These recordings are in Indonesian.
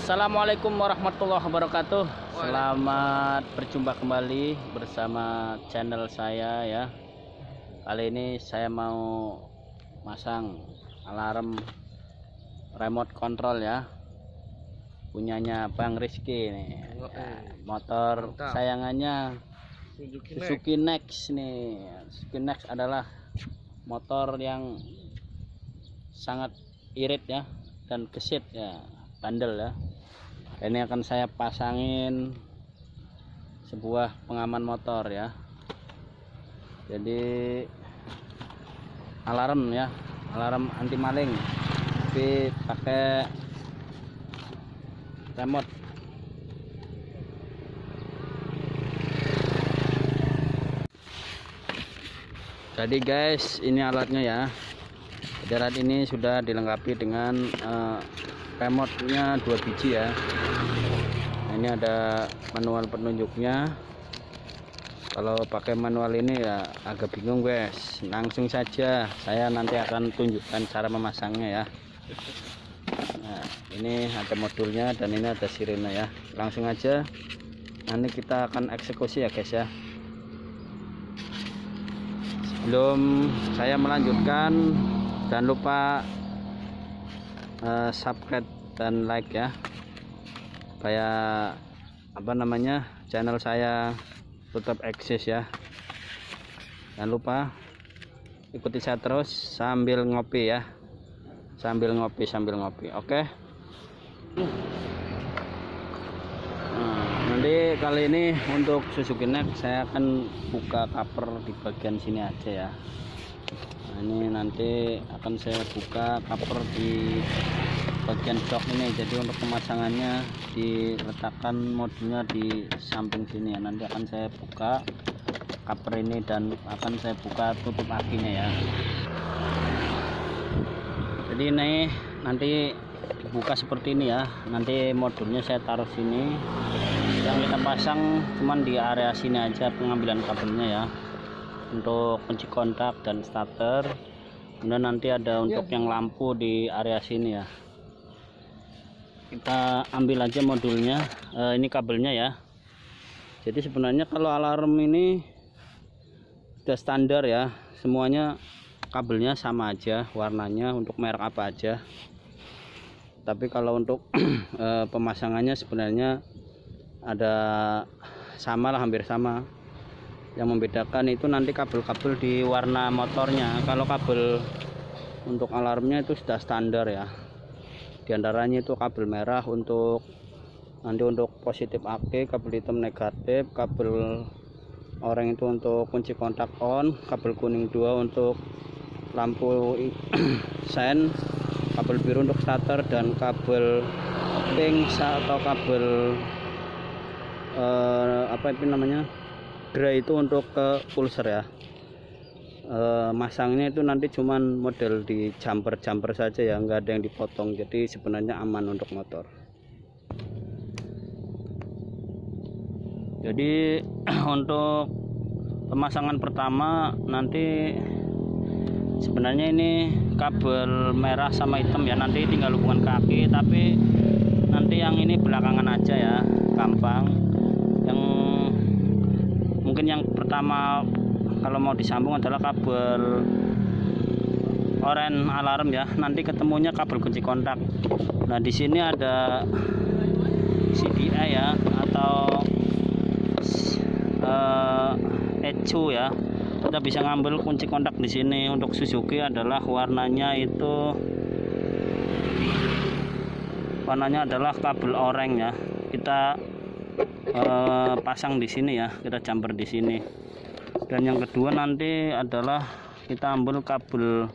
Assalamualaikum warahmatullahi wabarakatuh. Selamat berjumpa kembali bersama channel saya ya. Kali ini saya mau masang alarm remote control ya, punyanya Bang Rizky nih ya, motor sayangannya Suzuki Next nih. Suzuki Next adalah motor yang sangat irit ya dan gesit ya, bandel ya. Ini akan saya pasangin sebuah pengaman motor ya, jadi alarm ya, alarm anti maling tapi pakai remote. Jadi guys, ini alatnya ya. Jadi alat ini sudah dilengkapi dengan remote-nya 2 biji ya. Nah, ini ada manual penunjuknya. Kalau pakai manual ini ya agak bingung guys. Langsung saja saya nanti akan tunjukkan cara memasangnya ya. Nah, ini ada modulnya dan ini ada sirene ya. Langsung aja nanti kita akan eksekusi ya guys ya. Sebelum saya melanjutkan, jangan lupa subscribe dan like ya, supaya channel saya tetap eksis ya. Jangan lupa ikuti saya terus sambil ngopi ya, sambil ngopi oke. Nanti kali ini untuk Suzuki Next saya akan buka cover di bagian sini aja ya. Nah, ini nanti akan saya buka cover di bagian jok ini. Jadi untuk pemasangannya diletakkan modulnya di samping sini ya. Nanti akan saya buka cover ini dan akan saya buka tutup akinya ya. Jadi ini nanti dibuka seperti ini ya. Nanti modulnya saya taruh sini. Yang kita pasang cuman di area sini aja pengambilan kabelnya ya, untuk kunci kontak dan starter. Kemudian nanti ada untuk yang lampu di area sini ya. Kita ambil aja modulnya, ini kabelnya ya. Jadi sebenarnya kalau alarm ini sudah standar ya, semuanya kabelnya sama aja warnanya, untuk merek apa aja. Tapi kalau untuk pemasangannya sebenarnya ada sama lah, hampir sama. Yang membedakan itu nanti kabel-kabel di warna motornya. Kalau kabel untuk alarmnya itu sudah standar ya. Di antaranya itu kabel merah untuk nanti untuk positif aki, kabel hitam negatif, kabel oranye itu untuk kunci kontak on, kabel kuning 2 untuk lampu sen, kabel biru untuk starter, dan kabel pink atau kabel dry itu untuk ke pulser ya. Masangnya itu nanti cuman model di jumper saja ya, nggak ada yang dipotong. Jadi sebenarnya aman untuk motor. Jadi untuk pemasangan pertama nanti sebenarnya ini kabel merah sama hitam ya, nanti tinggal hubungan kaki, tapi nanti yang ini belakangan aja ya, gampang. Yang mungkin yang pertama kalau mau disambung adalah kabel oranye alarm ya, nanti ketemunya kabel kunci kontak. Nah di sini ada CDI ya, atau ECU ya. Kita bisa ngambil kunci kontak di sini. Untuk Suzuki adalah warnanya adalah kabel oranye ya. Kita pasang di sini ya, kita jumper di sini. Dan yang kedua nanti adalah kita ambil kabel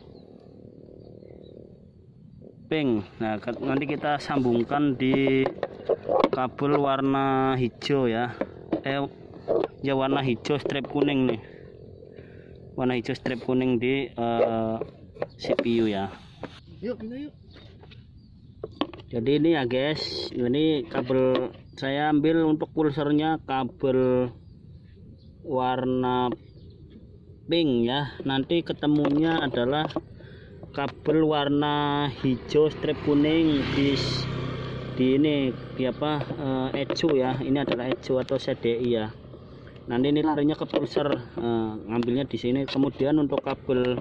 pink. Nah nanti kita sambungkan di kabel warna hijau ya, warna hijau strip kuning nih, warna hijau strip kuning di CPU ya. Yuk. Jadi ini ya guys, ini kabel saya ambil untuk pulsernya kabel warna pink ya. Nanti ketemunya adalah kabel warna hijau strip kuning di di ini di apa ecu ya, ini adalah ecu atau CDI ya. Nanti ini larinya ke pulser, ngambilnya di sini. Kemudian untuk kabel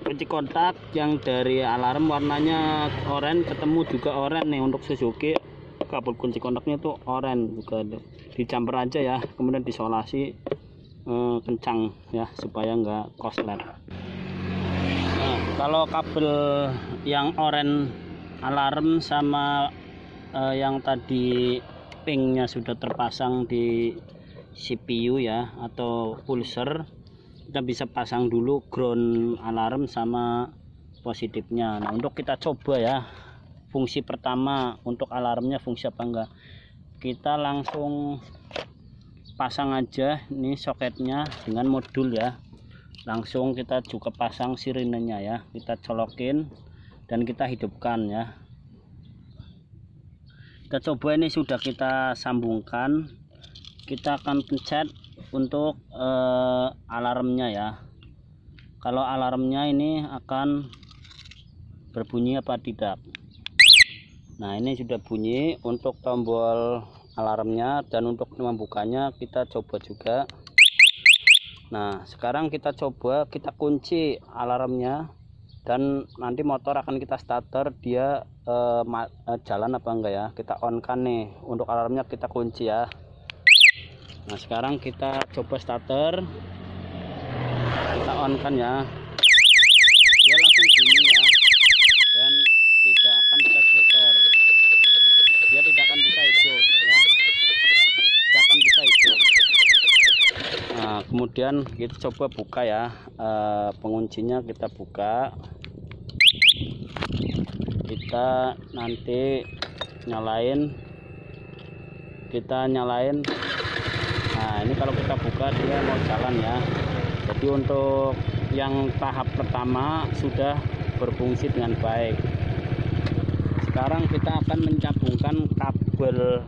kunci kontak yang dari alarm warnanya oranye, ketemu juga oranye nih untuk Suzuki. Kabel kunci kontaknya itu oranye juga, dijamper aja ya, kemudian disolasi kencang ya supaya enggak koslet. Nah, kalau kabel yang oranye alarm sama yang tadi pinknya sudah terpasang di CPU ya atau pulser, kita bisa pasang dulu ground alarm sama positifnya. Nah, untuk kita coba ya, fungsi pertama untuk alarmnya fungsi apa enggak, kita langsung pasang aja nih soketnya dengan modul ya. Langsung kita juga pasang sirenenya ya, kita colokin dan kita hidupkan ya. Kita coba, ini sudah kita sambungkan. Kita akan pencet untuk alarmnya ya. Kalau alarmnya ini akan berbunyi apa tidak. Nah, ini sudah bunyi untuk tombol alarmnya, dan untuk membukanya kita coba juga. Nah, sekarang kita coba, kita kunci alarmnya, dan nanti motor akan kita starter, dia jalan apa enggak ya. Kita on kan nih, untuk alarmnya kita kunci ya. Nah, sekarang kita coba starter, kita on kan ya, dia langsung bunyi ya, dan tidak akan bisa putar, dia tidak akan bisa hidup ya, tidak akan bisa hidup. Nah, kemudian kita coba buka ya, penguncinya kita buka, kita nanti nyalain, kita nyalain. Nah, ini kalau kita buka dia mau jalan ya. Jadi untuk yang tahap pertama sudah berfungsi dengan baik. Sekarang kita akan mencabungkan kabel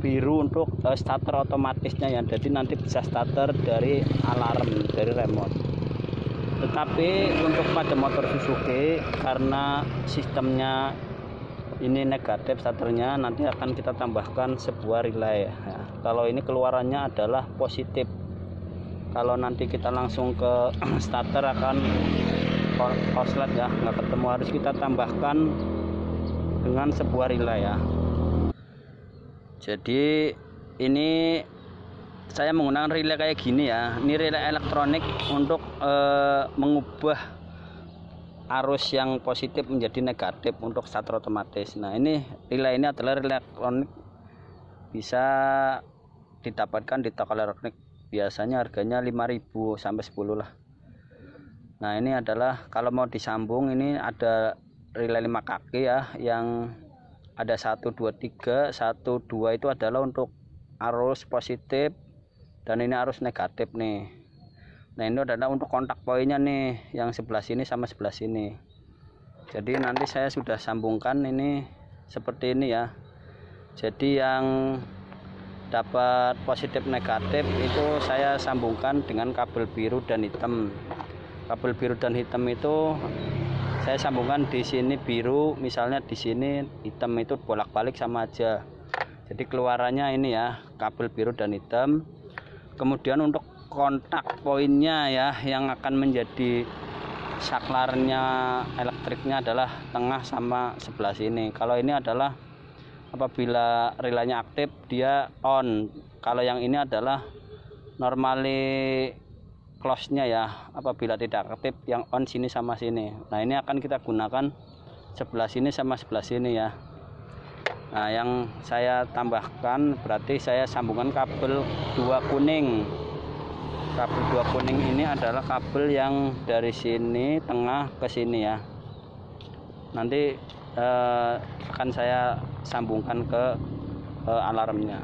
biru untuk starter otomatisnya ya. Jadi nanti bisa starter dari alarm, dari remote. Tetapi untuk pada motor Suzuki, karena sistemnya ini negatif starternya, nanti akan kita tambahkan sebuah relay ya. Kalau ini keluarannya adalah positif, kalau nanti kita langsung ke starter akan koslet ya, nggak ketemu, harus kita tambahkan dengan sebuah relay ya. Jadi ini saya menggunakan relay kayak gini ya. Ini relay elektronik untuk mengubah arus yang positif menjadi negatif untuk starter otomatis. Nah, ini relay ini adalah relay elektronik, bisa didapatkan di toko elektronik. Biasanya harganya 5.000 sampai 10 lah. Nah, ini adalah kalau mau disambung, ini ada relay 5 kaki ya, yang ada 1, 2, 3. 1, 2 itu adalah untuk arus positif, dan ini arus negatif nih. Nah, ini adalah untuk kontak poinnya nih, yang sebelah sini sama sebelah sini. Jadi nanti saya sudah sambungkan ini seperti ini ya. Jadi yang dapat positif negatif itu saya sambungkan dengan kabel biru dan hitam. Kabel biru dan hitam itu saya sambungkan di sini biru, misalnya di sini hitam, itu bolak-balik sama aja. Jadi keluarannya ini ya, kabel biru dan hitam. Kemudian untuk kontak poinnya ya, yang akan menjadi saklarnya elektriknya adalah tengah sama sebelah sini. Kalau ini adalah apabila relaynya aktif dia on. Kalau yang ini adalah normally close-nya ya, apabila tidak aktif yang on sini sama sini. Nah, ini akan kita gunakan sebelah sini sama sebelah sini ya. Nah, yang saya tambahkan berarti saya sambungkan kabel 2 kuning. Kabel 2 kuning ini adalah kabel yang dari sini tengah ke sini ya. Nanti akan saya sambungkan ke alarmnya.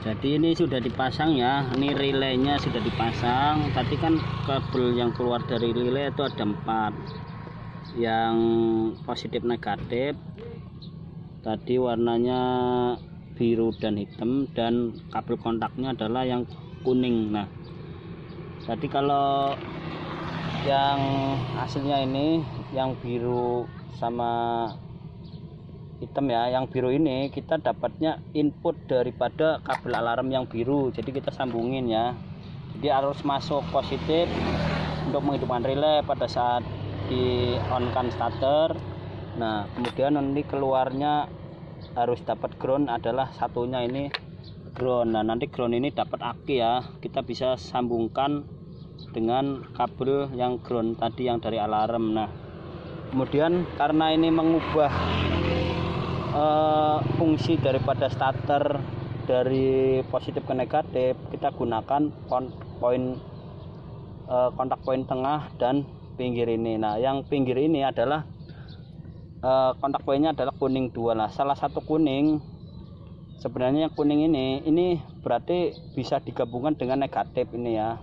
Jadi ini sudah dipasang ya, ini relaynya sudah dipasang. Tadi kan kabel yang keluar dari relay itu ada 4, yang positif negatif tadi warnanya biru dan hitam, dan kabel kontaknya adalah yang kuning. Nah, tadi kalau yang hasilnya ini yang biru sama hitam ya. Yang biru ini kita dapatnya input daripada kabel alarm yang biru, jadi kita sambungin ya. Jadi harus masuk positif untuk menghidupkan relay pada saat di on kan starter. Nah kemudian nanti keluarnya harus dapat ground, adalah satunya ini ground. Nah nanti ground ini dapat aki ya, kita bisa sambungkan dengan kabel yang ground tadi yang dari alarm. Nah kemudian karena ini mengubah fungsi daripada starter dari positif ke negatif, kita gunakan kontak poin tengah dan pinggir ini. Nah yang pinggir ini adalah kontak poinnya adalah kuning 2 lah. Salah satu kuning, sebenarnya yang kuning ini berarti bisa digabungkan dengan negatif ini ya.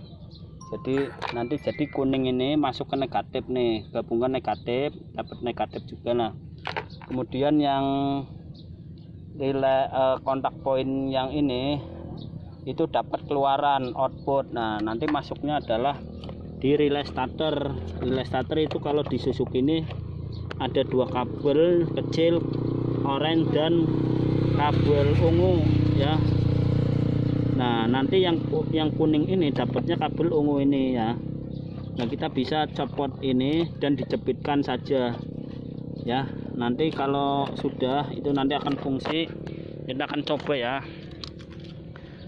Jadi nanti jadi kuning ini masuk ke negatif nih, gabungkan negatif, dapat negatif juga. Nah kemudian yang relay kontak poin yang ini itu dapat keluaran output. Nah nanti masuknya adalah di relay starter. Relay starter itu kalau di Suzuki ini ada 2 kabel kecil, oranye dan kabel ungu ya. Nah nanti yang kuning ini dapatnya kabel ungu ini ya. Nah kita bisa copot ini dan dijepitkan saja ya. Nanti kalau sudah itu nanti akan fungsi, kita akan coba ya.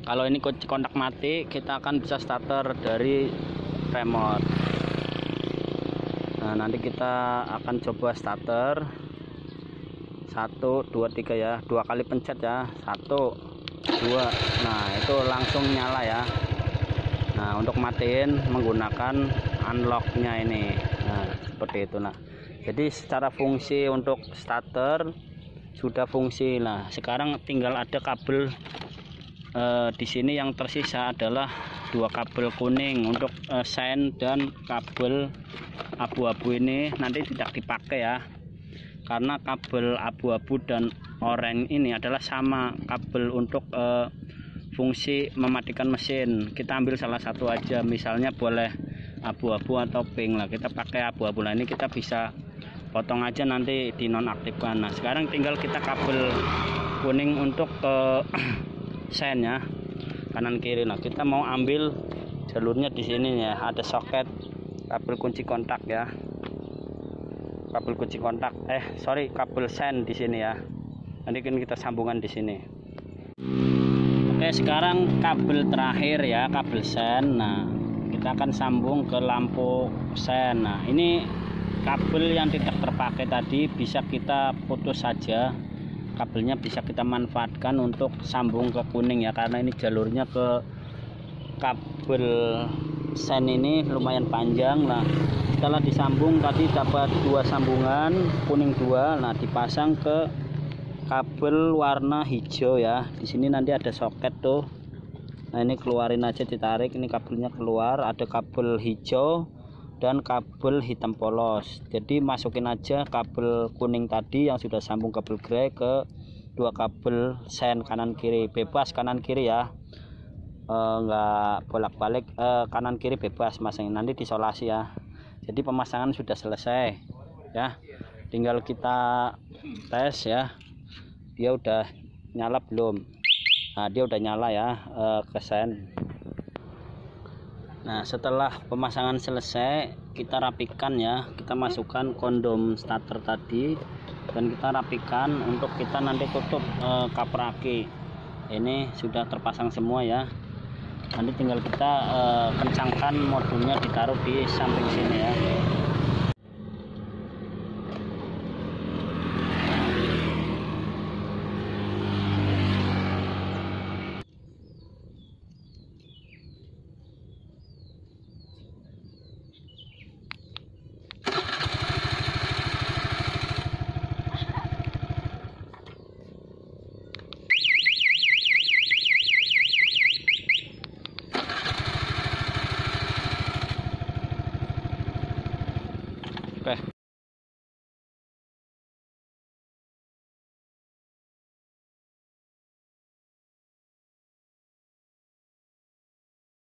Kalau ini kontak mati, kita akan bisa starter dari remote. Nah nanti kita akan coba starter 1 2 3 ya, 2 kali pencet ya, 1 2. Nah itu langsung nyala ya. Nah untuk matiin menggunakan unlocknya ini. Nah seperti itu. Nah jadi secara fungsi untuk starter sudah fungsi. Nah sekarang tinggal ada kabel di sini yang tersisa adalah 2 kabel kuning untuk sen, dan kabel abu-abu ini nanti tidak dipakai ya, karena kabel abu-abu dan oranye ini adalah sama kabel untuk fungsi mematikan mesin. Kita ambil salah satu aja, misalnya boleh abu-abu atau pink lah, kita pakai abu-abu. Lah ini kita bisa potong aja nanti dinonaktifkan. Nah sekarang tinggal kita kabel kuning untuk sen ya, kanan kiri. Nah kita mau ambil jalurnya di sini ya, ada soket kabel kunci kontak ya, kabel kunci kontak kabel sen di sini ya. Nanti kan kita sambungan di sini. Oke sekarang kabel terakhir ya, kabel sen. Nah kita akan sambung ke lampu sen. Nah ini kabel yang tidak terpakai tadi bisa kita putus saja, kabelnya bisa kita manfaatkan untuk sambung ke kuning ya, karena ini jalurnya ke kabel sen ini lumayan panjang. Nah setelah disambung tadi dapat 2 sambungan kuning 2. Nah dipasang ke kabel warna hijau ya. Di sini nanti ada soket tuh. Nah ini keluarin aja, ditarik, ini kabelnya keluar, ada kabel hijau dan kabel hitam polos. Jadi masukin aja kabel kuning tadi yang sudah sambung kabel grey ke 2 kabel sen kanan kiri, bebas kanan kiri ya, enggak bolak-balik, kanan kiri bebas masang. Nanti disolasi ya. Jadi pemasangan sudah selesai ya, tinggal kita tes ya, dia udah nyala belum. Nah dia udah nyala ya, ke sen. Nah setelah pemasangan selesai kita rapikan ya, kita masukkan kondom starter tadi dan kita rapikan untuk kita nanti tutup cover aki. Ini sudah terpasang semua ya, nanti tinggal kita kencangkan modulnya, ditaruh di samping sini ya.